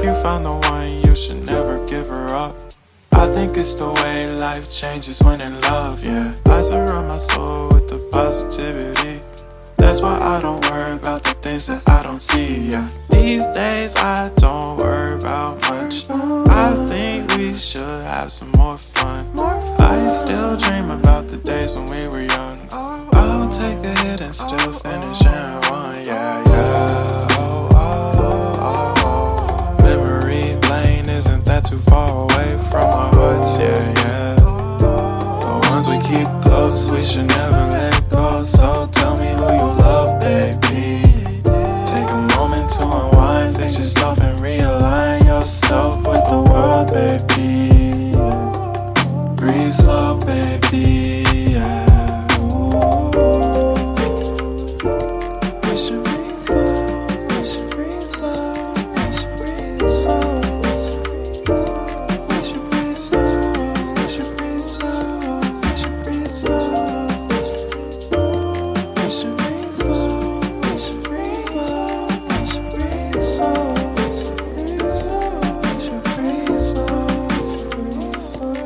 If you found the one, you should never give her up. I think it's the way life changes when in love, yeah. I surround my soul with the positivity. That's why I don't worry about the things that I don't see, yeah. These days I don't worry about much. I think we should have some more fun. I still dream about the days when we were young. I'll take a hit and still finish in one, yeah, yeah. Oh, oh, oh, oh. Memory lane, isn't that too far away from our hearts, yeah, yeah. The ones we keep close, we should never let go. So tell me who you love, baby. Take a moment to unwind, fix yourself and realign yourself with the world, baby. Breathe slow, baby, yeah. We should breathe slow, we should breathe slow, we should breathe slow. We should breathe slow, we should breathe slow, we should breathe slow. We should breathe slow, we should breathe slow, we should breathe slow. We should breathe slow, breathe slow.